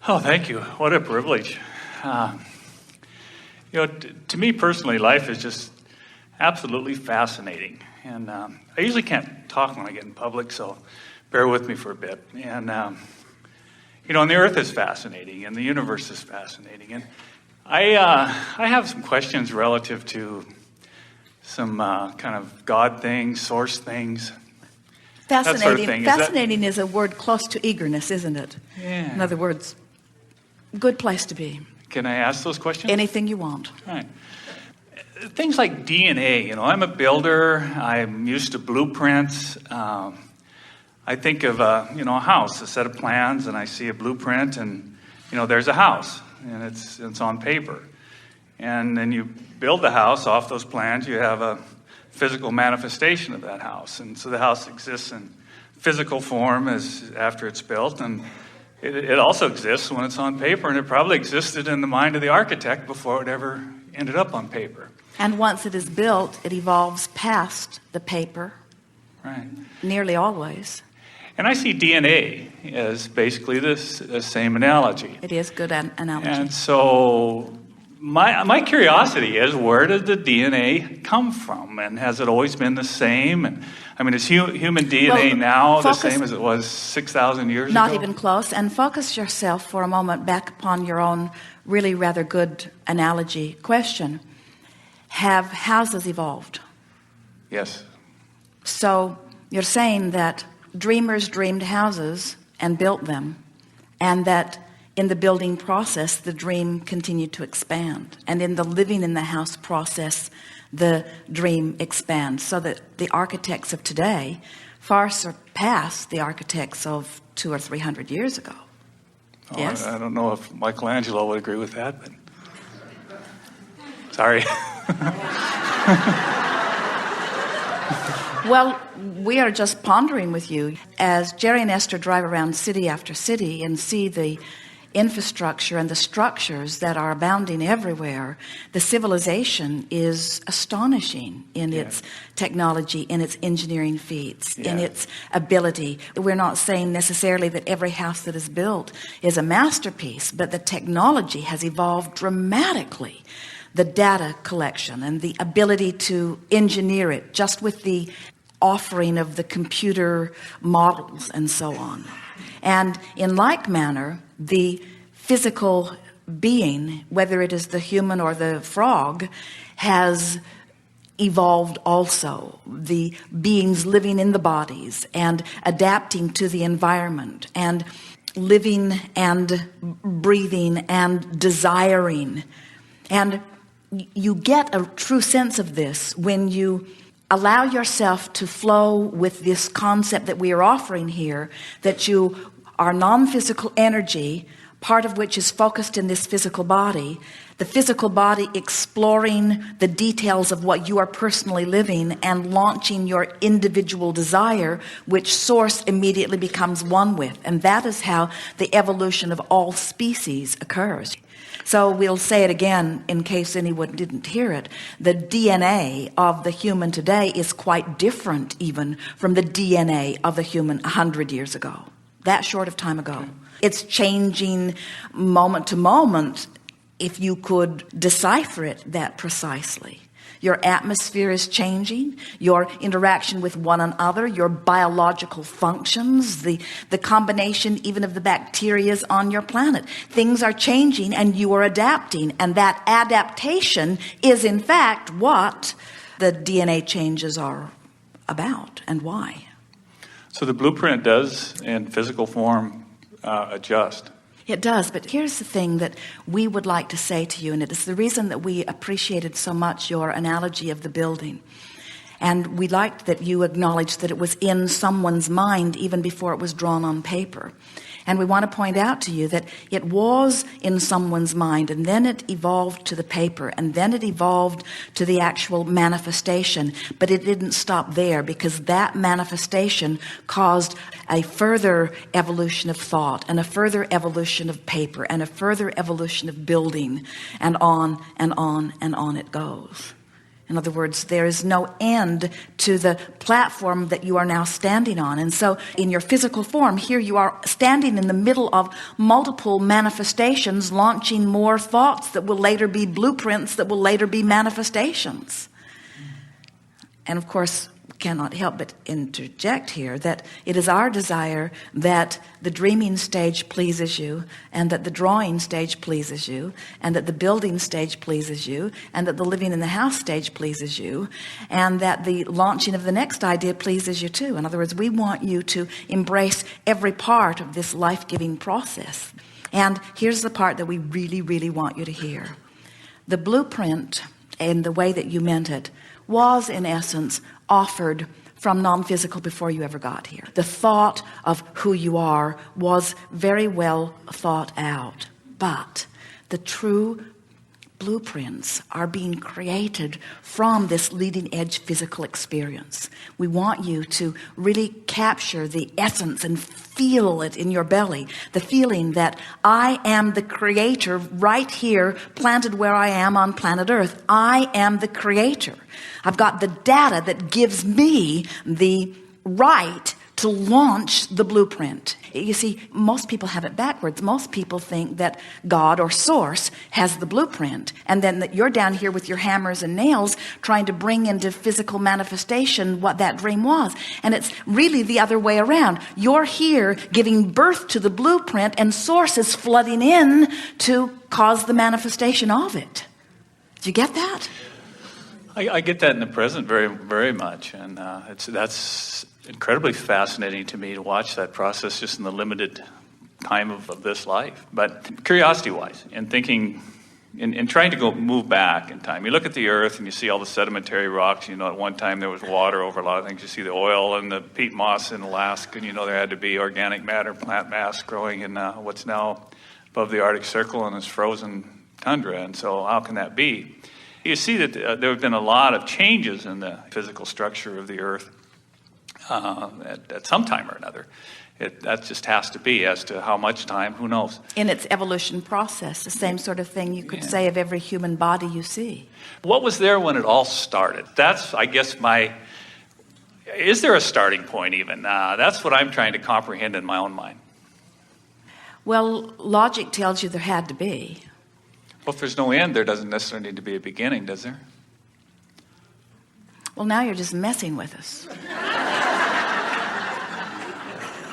Oh, thank you. What a privilege. To me personally, life is just absolutely fascinating. And I usually can't talk when I get in public, so bear with me for a bit. And, and the earth is fascinating, and the universe is fascinating. And I have some questions relative to some kind of God things, source things. Fascinating. That sort of thing. Fascinating is a word close to eagerness, isn't it? Yeah. In other words, good place to be. Can I ask those questions? Anything you want. All right. Things like DNA, I'm a builder. I'm used to blueprints. I think of, a house, a set of plans, and I see a blueprint, and, there's a house, and it's on paper. And then you build the house off those plans. You have a physical manifestation of that house. And so the house exists in physical form after it's built, and it also exists when it's on paper, and it probably existed in the mind of the architect before it ever ended up on paper. And once it is built, it evolves past the paper. Right. Nearly always. And I see DNA as basically the same analogy. It is good analogy. And so my curiosity is, where did the DNA come from? And has it always been the same? And is human DNA now the same as it was 6,000 years ago? Not even close. And focus yourself for a moment back upon your own really rather good analogy question. Have houses evolved? Yes. So you're saying that dreamers dreamed houses and built them, and that in the building process, the dream continued to expand. And in the living in the house process, the dream expands, so that the architects of today far surpass the architects of 200 or 300 years ago. Oh, yes? I don't know if Michelangelo would agree with that, but sorry. Well, we are just pondering with you as Jerry and Esther drive around city after city and see the infrastructure and the structures that are abounding everywhere. The civilization is astonishing in its technology, in its engineering feats, in its ability. We're not saying necessarily that every house that is built is a masterpiece, but the technology has evolved dramatically. The data collection and the ability to engineer it just with the offering of the computer models and so on. And in like manner, the physical being, whether it is the human or the frog, has evolved also. The beings living in the bodies and adapting to the environment and living and breathing and desiring. And you get a true sense of this when you allow yourself to flow with this concept that we are offering here, that you are non-physical energy, part of which is focused in this physical body, the physical body exploring the details of what you are personally living and launching your individual desire, which source immediately becomes one with. And that is how the evolution of all species occurs. So we'll say it again in case anyone didn't hear it. The DNA of the human today is quite different even from the DNA of the human 100 years ago. That short of time ago. It's changing moment to moment if you could decipher it that precisely. Your atmosphere is changing, your interaction with one another, your biological functions, the combination even of the bacteria on your planet. Things are changing and you are adapting, and that adaptation is in fact what the DNA changes are about and why. So the blueprint does, in physical form, adjust. It does, but here's the thing that we would like to say to you, and it is the reason that we appreciated so much your analogy of the building. And we liked that you acknowledged that it was in someone's mind even before it was drawn on paper. And we want to point out to you that it was in someone's mind, and then it evolved to the paper, and then it evolved to the actual manifestation. But it didn't stop there, because that manifestation caused a further evolution of thought, and a further evolution of paper, and a further evolution of building, and on and on and on it goes. In other words, there is no end to the platform that you are now standing on. And so in your physical form, here you are standing in the middle of multiple manifestations, launching more thoughts that will later be blueprints, that will later be manifestations. And of course, cannot help but interject here that it is our desire that the dreaming stage pleases you, and that the drawing stage pleases you, and that the building stage pleases you, and that the living in the house stage pleases you, and that the launching of the next idea pleases you too. In other words, we want you to embrace every part of this life-giving process. And here's the part that we really, really want you to hear. The blueprint, in the way that you meant it, was in essence offered from non-physical before you ever got here. The thought of who you are was very well thought out, but the true blueprints are being created from this leading edge physical experience. We want you to really capture the essence and feel it in your belly, the feeling that I am the creator right here, planted where I am on planet Earth. I am the creator. I've got the data that gives me the right to launch the blueprint. You see, most people have it backwards. Most people think that God or Source has the blueprint, and then that you're down here with your hammers and nails trying to bring into physical manifestation what that dream was. And it's really the other way around. You're here giving birth to the blueprint, and Source is flooding in to cause the manifestation of it. Do you get that? I get that in the present very, very much, and that's incredibly fascinating to me to watch that process just in the limited time of this life. But curiosity-wise, and thinking, in trying to move back in time, you look at the Earth and you see all the sedimentary rocks. You know, at one time there was water over a lot of things. You see the oil and the peat moss in Alaska, and you know there had to be organic matter, plant mass growing in what's now above the Arctic Circle and this frozen tundra. And so how can that be? You see that there have been a lot of changes in the physical structure of the Earth at some time or another. That just has to be. As to how much time, who knows? In its evolution process, the same sort of thing you could say of every human body you see. What was there when it all started? That's, I guess, is there a starting point even? That's what I'm trying to comprehend in my own mind. Well, logic tells you there had to be. Well, if there's no end, there doesn't necessarily need to be a beginning, does there? Well, now you're just messing with us.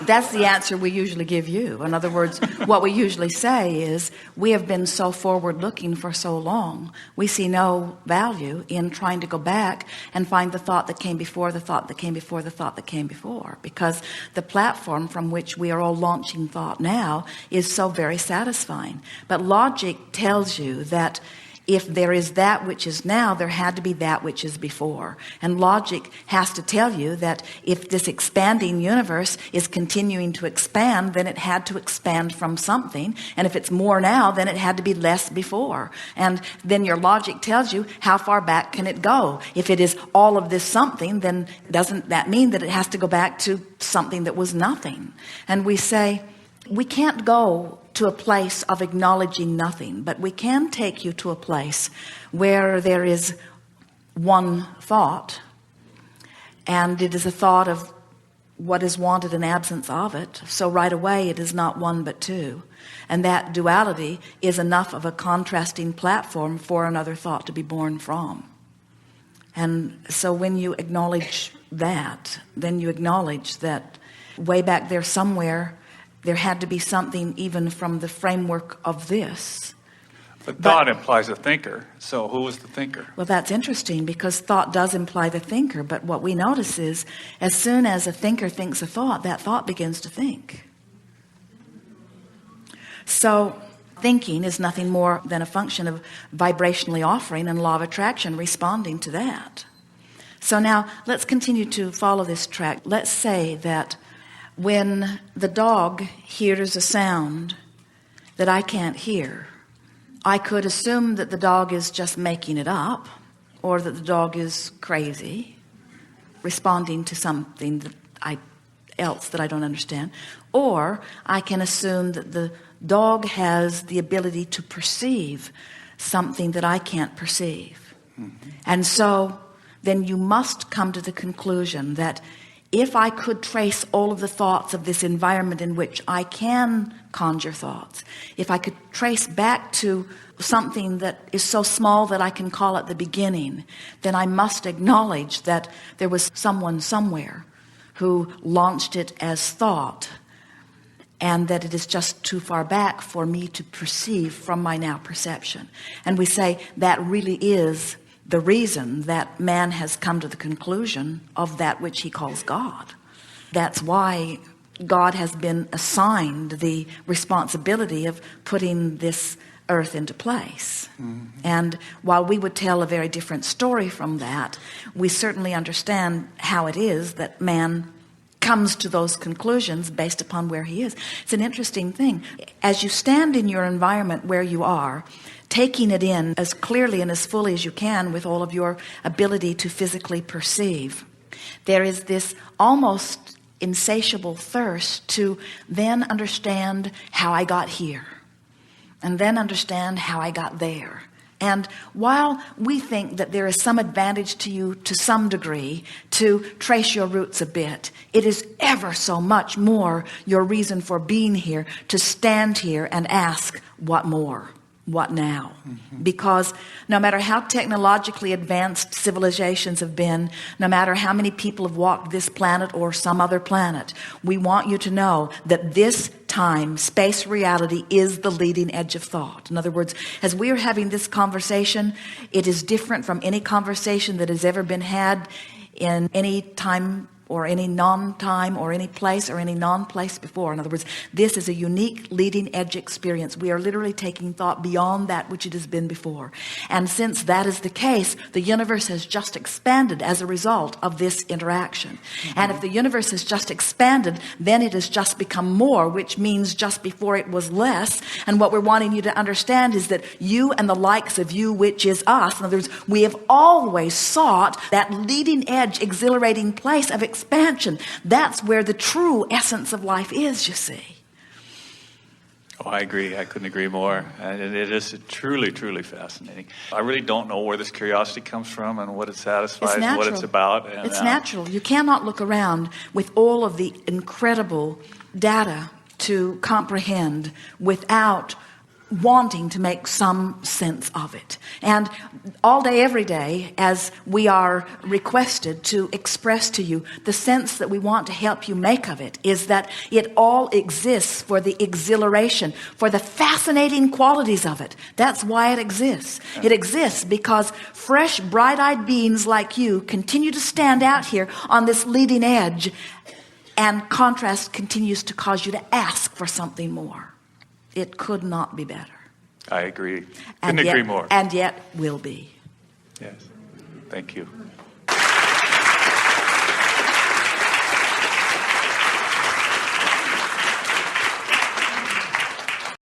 That's the answer we usually give you. In other words, what we usually say is, we have been so forward-looking for so long, we see no value in trying to go back and find the thought that came before, the thought that came before, the thought that came before. Because the platform from which we are all launching thought now is so very satisfying. But logic tells you that if there is that which is now, there had to be that which is before. And logic has to tell you that if this expanding universe is continuing to expand, then it had to expand from something. And if it's more now, then it had to be less before. And then your logic tells you, how far back can it go? If it is all of this something, then doesn't that mean that it has to go back to something that was nothing? And we say, we can't go to a place of acknowledging nothing, but we can take you to a place where there is one thought, and it is a thought of what is wanted and absence of it. So right away it is not one but two, and that duality is enough of a contrasting platform for another thought to be born from. And so when you acknowledge that, then you acknowledge that way back there somewhere there had to be something even from the framework of this. But thought implies a thinker. So who was the thinker? Well, that's interesting, because thought does imply the thinker. But what we notice is, as soon as a thinker thinks a thought, that thought begins to think. So thinking is nothing more than a function of vibrationally offering and law of attraction responding to that. So now let's continue to follow this track. Let's say that when the dog hears a sound that I can't hear, I could assume that the dog is just making it up, or that the dog is crazy, responding to something else that I don't understand. Or I can assume that the dog has the ability to perceive something that I can't perceive. And so then you must come to the conclusion that if I could trace all of the thoughts of this environment in which I can conjure thoughts, if I could trace back to something that is so small that I can call it the beginning, then I must acknowledge that there was someone somewhere who launched it as thought, and that it is just too far back for me to perceive from my now perception. And we say that really is the reason that man has come to the conclusion of that which he calls God. That's why God has been assigned the responsibility of putting this earth into place. And while we would tell a very different story from that, we certainly understand how it is that man comes to those conclusions based upon where he is. It's an interesting thing. As you stand in your environment where you are, taking it in as clearly and as fully as you can with all of your ability to physically perceive, there is this almost insatiable thirst to then understand how I got here, and then understand how I got there. And while we think that there is some advantage to you to some degree to trace your roots a bit, it is ever so much more your reason for being here to stand here and ask, what more? What now? Because no matter how technologically advanced civilizations have been, no matter how many people have walked this planet or some other planet, we want you to know that this time, space, reality is the leading edge of thought. In other words, as we are having this conversation, it is different from any conversation that has ever been had in any time or any non-time or any place or any non-place before. In other words, this is a unique leading edge experience. We are literally taking thought beyond that which it has been before. And since that is the case, the universe has just expanded as a result of this interaction. And if the universe has just expanded, then it has just become more, which means just before it was less. And what we're wanting you to understand is that you and the likes of you, which is us, in other words, we have always sought that leading edge, exhilarating place of expansion. That's where the true essence of life is, you see. Oh, I agree. I couldn't agree more. And it is truly, truly fascinating. I really don't know where this curiosity comes from and what it satisfies and what it's about. And, it's natural. You cannot look around with all of the incredible data to comprehend without wanting to make some sense of it. And all day, every day, as we are requested to express to you the sense that we want to help you make of it, is that it all exists for the exhilaration, for the fascinating qualities of it. That's why it exists. It exists because fresh, bright-eyed beings like you continue to stand out here on this leading edge, and contrast continues to cause you to ask for something more. It could not be better. I agree. Couldn't agree more. And yet will be. Yes. Thank you.